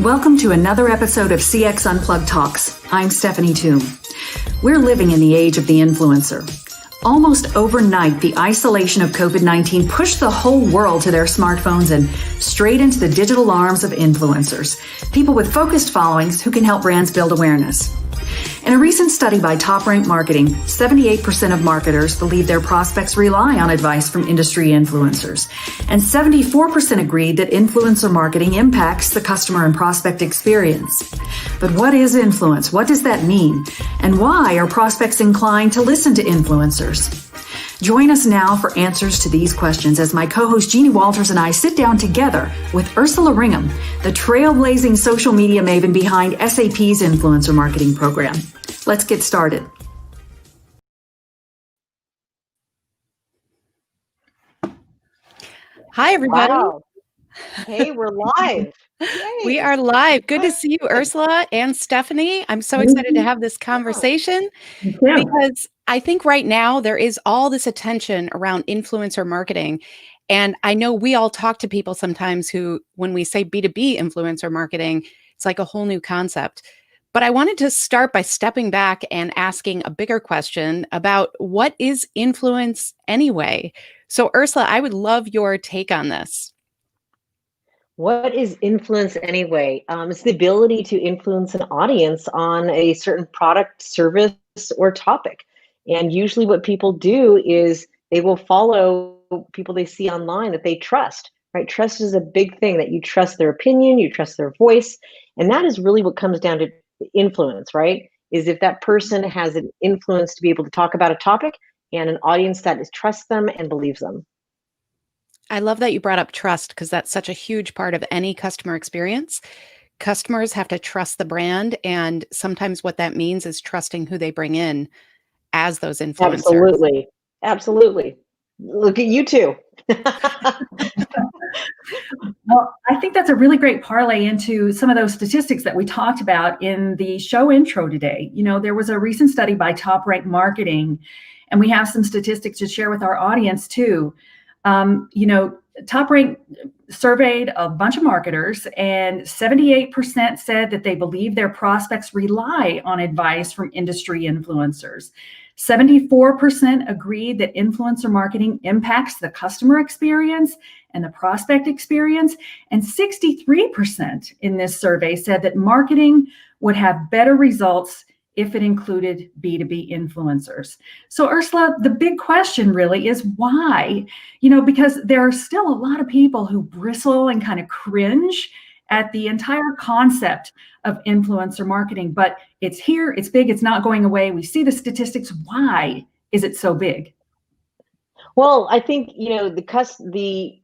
Welcome to another episode of CX Unplugged Talks. I'm Stephanie Toome. We're living in the age of the influencer. Almost overnight, the isolation of COVID-19 pushed the whole world to their smartphones and straight into the digital arms of influencers, people with focused followings who can help brands build awareness. In a recent study by Top Rank Marketing, 78% of marketers believe their prospects rely on advice from industry influencers, and 74% agreed that influencer marketing impacts the customer and prospect experience. But what is influence? What does that mean? And why are prospects inclined to listen to influencers? Join us now for answers to these questions as my co-host Jeannie Walters and I sit down together with Ursula Ringham, the trailblazing social media maven behind SAP's influencer marketing program. Let's get started. Hi, everybody. Wow. Hey, we're live. We are live. Good to see you, Ursula and Stephanie. I'm so excited to have this conversation because I think right now there is all this attention around influencer marketing. And I know we all talk to people sometimes who, when we say B2B influencer marketing, it's like a whole new concept. But I wanted to start by stepping back and asking a bigger question about what is influence anyway? So Ursula, I would love your take on this. What is influence anyway? It's the ability to influence an audience on a certain product, service, or topic. And usually what people do is they will follow people they see online that they trust, right? Trust is a big thing, that you trust their opinion, you trust their voice. And that is really what comes down to influence, right? Is if that person has an influence to be able to talk about a topic and an audience that trusts them and believes them. I love that you brought up trust because that's such a huge part of any customer experience. Customers have to trust the brand, and sometimes what that means is trusting who they bring in as those influencers. Absolutely. Absolutely. Look at you two. Well, I think that's a really great parlay into some of those statistics that we talked about in the show intro today. You know, there was a recent study by Top Rank Marketing, and we have some statistics to share with our audience too. Top Rank surveyed a bunch of marketers, and 78% said that they believe their prospects rely on advice from industry influencers. 74% agreed that influencer marketing impacts the customer experience and the prospect experience. And 63% in this survey said that marketing would have better results if it included B2B influencers. So Ursula, the big question really is why? Because there are still a lot of people who bristle and kind of cringe at the entire concept of influencer marketing, but it's here, it's big, it's not going away. We see the statistics. Why is it so big? Well, I think, the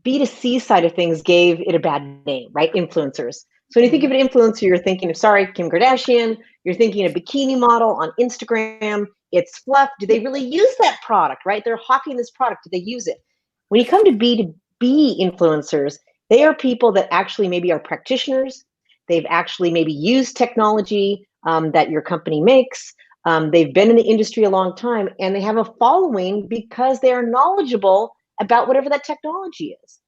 B2C side of things gave it a bad name, right? Influencers. So when you think of an influencer, you're thinking of, Kim Kardashian, you're thinking of a bikini model on Instagram, it's fluff. Do they really use that product, right? They're hawking this product. Do they use it? When you come to B2B influencers, they are people that actually maybe are practitioners. They've actually maybe used technology that your company makes. They've been in the industry a long time, and they have a following because they are knowledgeable about whatever that technology is.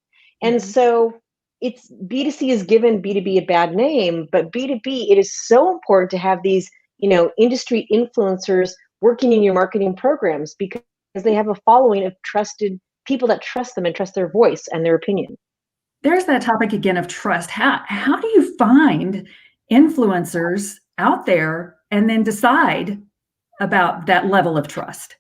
And so it's B2C has given B2B a bad name, but B2B, it is so important to have these, industry influencers working in your marketing programs because they have a following of trusted people that trust them and trust their voice and their opinion. There's that topic again of trust. How do you find influencers out there and then decide about that level of trust?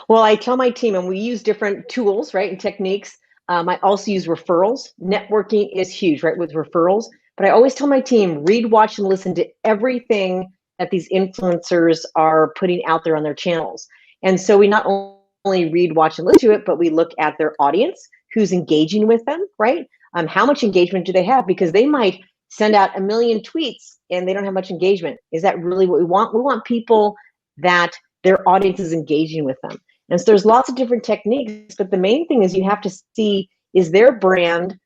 Well, I tell my team, and we use different tools, right, and techniques. I also use referrals. Networking is huge, right, with referrals. But I always tell my team, read, watch, and listen to everything that these influencers are putting out there on their channels. And so we not only read, watch, and listen to it, but we look at their audience, who's engaging with them, right? How much engagement do they have? Because they might send out 1 million tweets and they don't have much engagement. Is that really what we want? We want people that their audience is engaging with them. And so there's lots of different techniques, but the main thing is you have to see, is their brand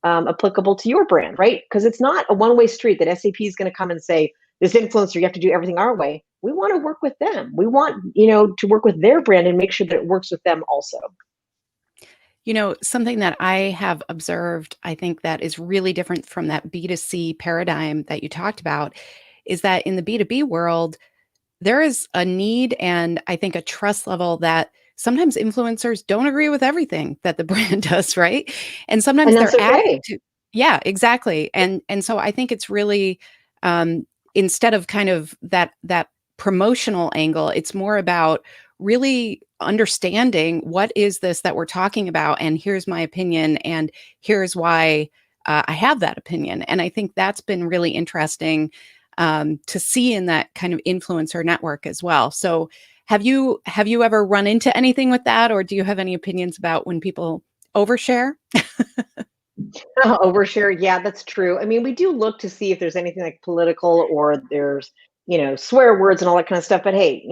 applicable to your brand, right? Because it's not a one-way street that SAP is going to come and say, this influencer, you have to do everything our way. We want to work with them. We want, to work with their brand and make sure that it works with them also. Something that I have observed, I think that is really different from that B2C paradigm that you talked about, is that in the B2B world, there is a need and I think a trust level that sometimes influencers don't agree with everything that the brand does, right? And sometimes And that's they're adding okay. to, yeah, exactly. And so I think it's really um, instead of kind of that promotional angle, it's more about really understanding what is this that we're talking about, and here's my opinion, and here's why I have that opinion. And I think that's been really interesting to see in that kind of influencer network as well. So have you ever run into anything with that, or do you have any opinions about when people overshare? Overshare. Yeah, that's true. I mean, we do look to see if there's anything like political or there's, swear words and all that kind of stuff. But hey,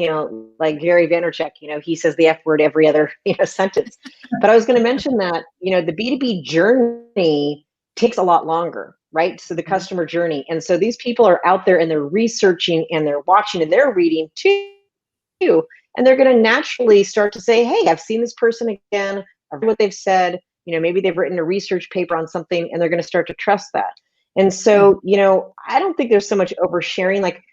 like Gary Vaynerchuk, he says the F word every other, sentence. But I was going to mention that, the B2B journey takes a lot longer, right? So the customer journey. And so these people are out there and they're researching and they're watching and they're reading too. And they're going to naturally start to say, hey, I've seen this person again. I've heard what they've said. Maybe they've written a research paper on something and they're going to start to trust that. And so, I don't think there's so much oversharing. Like,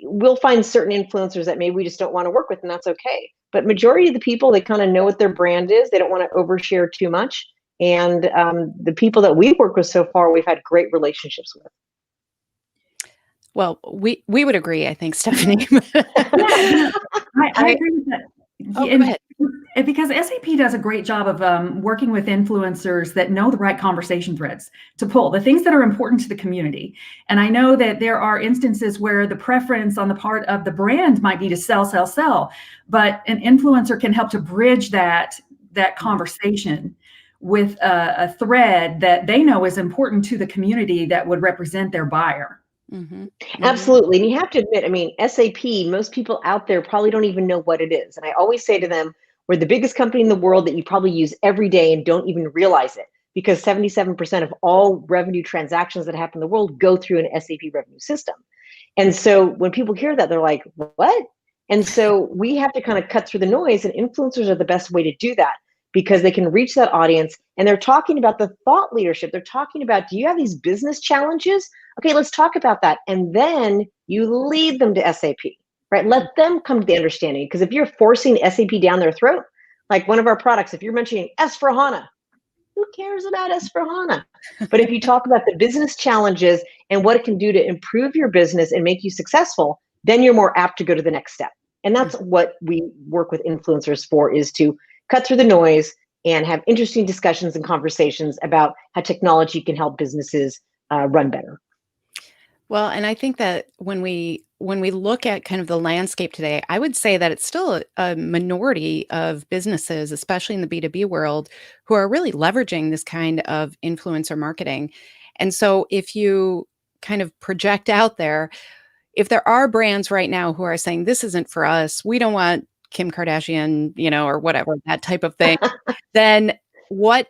we'll find certain influencers that maybe we just don't want to work with, and that's okay. But majority of the people, they kind of know what their brand is. They don't want to overshare too much. And the people that we've worked with so far, we've had great relationships with. Well, we would agree, I think, Stephanie. Yeah, I agree with that. Oh, And go ahead. because SAP does a great job of working with influencers that know the right conversation threads to pull, the things that are important to the community. And I know that there are instances where the preference on the part of the brand might be to sell, but an influencer can help to bridge that conversation with a thread that they know is important to the community that would represent their buyer. Mm-hmm. Mm-hmm. Absolutely. And you have to admit, I mean, SAP, most people out there probably don't even know what it is. And I always say to them, we're the biggest company in the world that you probably use every day and don't even realize it, because 77% of all revenue transactions that happen in the world go through an SAP revenue system. And so when people hear that, they're like, what? And so we have to kind of cut through the noise, and influencers are the best way to do that, because they can reach that audience and they're talking about the thought leadership. They're talking about, do you have these business challenges? Okay, let's talk about that. And then you lead them to SAP, right? Let them come to the understanding. Because if you're forcing SAP down their throat, like one of our products, if you're mentioning S/4HANA, who cares about S/4HANA? But if you talk about the business challenges and what it can do to improve your business and make you successful, then you're more apt to go to the next step. And that's what we work with influencers for, is to cut through the noise and have interesting discussions and conversations about how technology can help businesses run better. Well, and I think that when we look at kind of the landscape today, I would say that it's still a minority of businesses, especially in the B2B world, who are really leveraging this kind of influencer marketing. And so if you kind of project out there, if there are brands right now who are saying this isn't for us, we don't want Kim Kardashian, or whatever, that type of thing, then what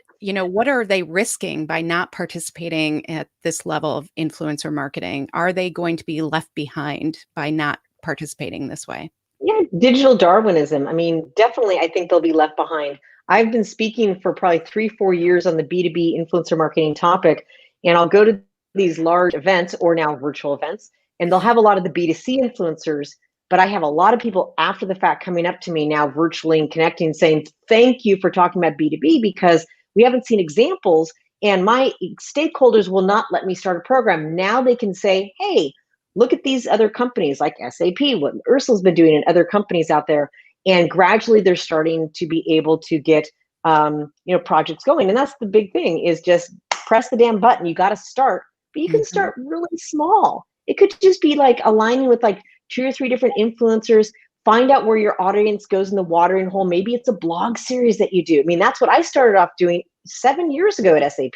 are they risking by not participating at this level of influencer marketing? Are they going to be left behind by not participating this way? Yeah, digital Darwinism. I mean, definitely, I think they'll be left behind. I've been speaking for probably 3-4 years on the B2B influencer marketing topic, and I'll go to these large events, or now virtual events, and they'll have a lot of the B2C influencers. But I have a lot of people after the fact coming up to me now virtually and connecting, saying, thank you for talking about B2B, because we haven't seen examples, and my stakeholders will not let me start a program. Now they can say, hey, look at these other companies like SAP, what Ursula's been doing, and other companies out there. And gradually they're starting to be able to get projects going. And that's the big thing, is just press the damn button. You got to start, but you can start really small. It could just be like aligning with like 2 or 3 different influencers. Find out where your audience goes in the watering hole. Maybe it's a blog series that you do. I mean, that's what I started off doing 7 years ago at SAP.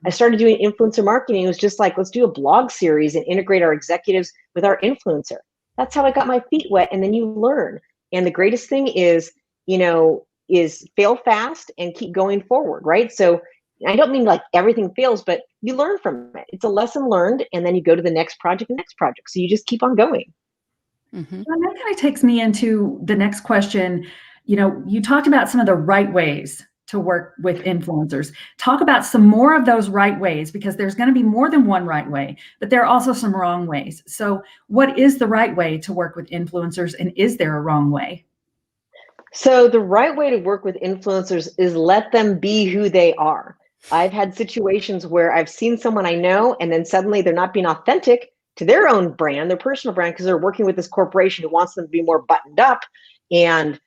I started doing influencer marketing. It was just like, let's do a blog series and integrate our executives with our influencer. That's how I got my feet wet. And then you learn. And the greatest thing is fail fast and keep going forward, right? So I don't mean like everything fails, but you learn from it. It's a lesson learned, and then you go to the next project. So you just keep on going. Mm-hmm. And that kind of takes me into the next question. You talked about some of the right ways to work with influencers. Talk about some more of those right ways, because there's going to be more than one right way, but there are also some wrong ways. So what is the right way to work with influencers, and is there a wrong way? So the right way to work with influencers is let them be who they are. I've had situations where I've seen someone I know, and then suddenly they're not being authentic to their own brand, their personal brand, because they're working with this corporation who wants them to be more buttoned up and,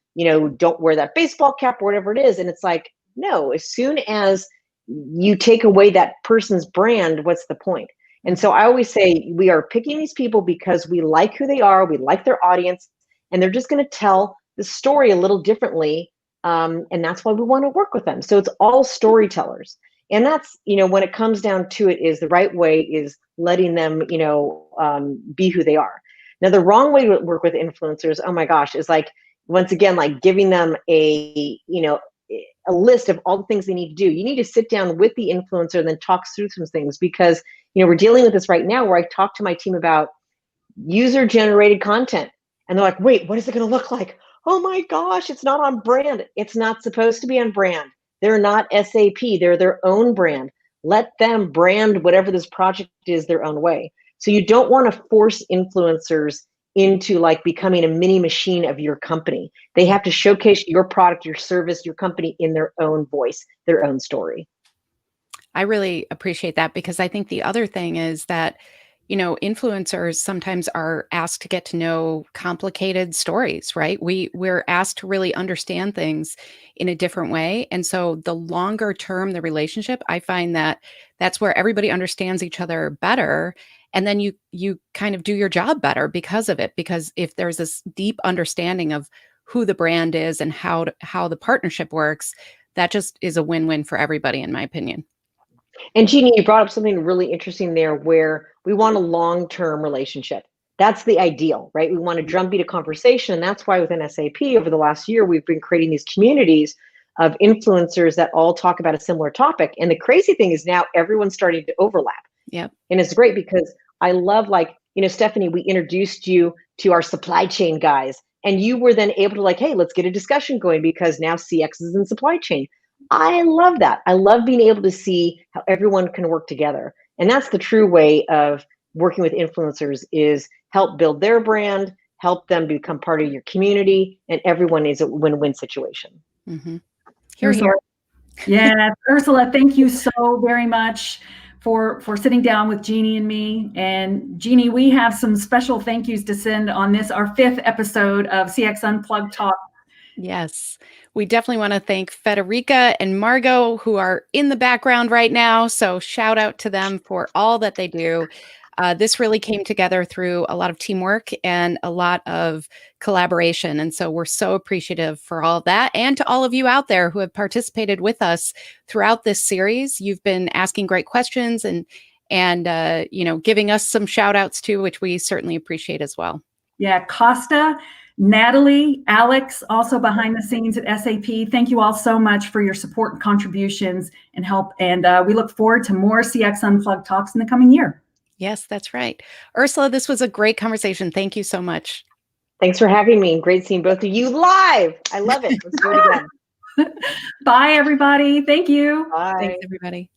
don't wear that baseball cap or whatever it is. And it's like, no, as soon as you take away that person's brand, what's the point? And so I always say we are picking these people because we like who they are, we like their audience, and they're just going to tell the story a little differently. And that's why we want to work with them. So it's all storytellers. And that's, when it comes down to it, is the right way is letting them, be who they are. Now, the wrong way to work with influencers, oh my gosh, is like, once again, like giving them a list of all the things they need to do. You need to sit down with the influencer and then talk through some things, because, we're dealing with this right now where I talk to my team about user generated content. And they're like, wait, what is it going to look like? Oh my gosh, it's not on brand. It's not supposed to be on brand. They're not SAP. They're their own brand. Let them brand whatever this project is their own way. So you don't want to force influencers into like becoming a mini machine of your company. They have to showcase your product, your service, your company in their own voice, their own story. I really appreciate that, because I think the other thing is that, influencers sometimes are asked to get to know complicated stories, right? We're asked to really understand things in a different way. And so the longer term the relationship, I find that that's where everybody understands each other better. And then you kind of do your job better because of it. Because if there's this deep understanding of who the brand is and how the partnership works, that just is a win-win for everybody, in my opinion. And Jeannie, you brought up something really interesting there, where we want a long-term relationship. That's the ideal, right? We want to drumbeat a conversation. And that's why within SAP over the last year, we've been creating these communities of influencers that all talk about a similar topic. And the crazy thing is now everyone's starting to overlap. Yep. And it's great because I love, like, Stephanie, we introduced you to our supply chain guys, and you were then able to like, hey, let's get a discussion going because now CX is in supply chain. I love that. I love being able to see how everyone can work together. And that's the true way of working with influencers, is help build their brand, help them become part of your community, and everyone is a win-win situation. Mm-hmm. Here. Yeah, Ursula, thank you so very much for sitting down with Jeannie and me. And Jeannie, we have some special thank yous to send on this, our 5th episode of CX Unplugged Talk. Yes, we definitely want to thank Federica and Margot, who are in the background right now. So shout out to them for all that they do. This really came together through a lot of teamwork and a lot of collaboration. And so we're so appreciative for all of that. And to all of you out there who have participated with us throughout this series. You've been asking great questions and giving us some shout outs too, which we certainly appreciate as well. Yeah, Costa, Natalie, Alex, also behind the scenes at SAP. Thank you all so much for your support and contributions and help. And we look forward to more CX Unplugged talks in the coming year. Yes, that's right. Ursula, this was a great conversation. Thank you so much. Thanks for having me. Great seeing both of you live. I love it. Let's do it again. Bye, everybody. Thank you. Bye. Thanks, everybody.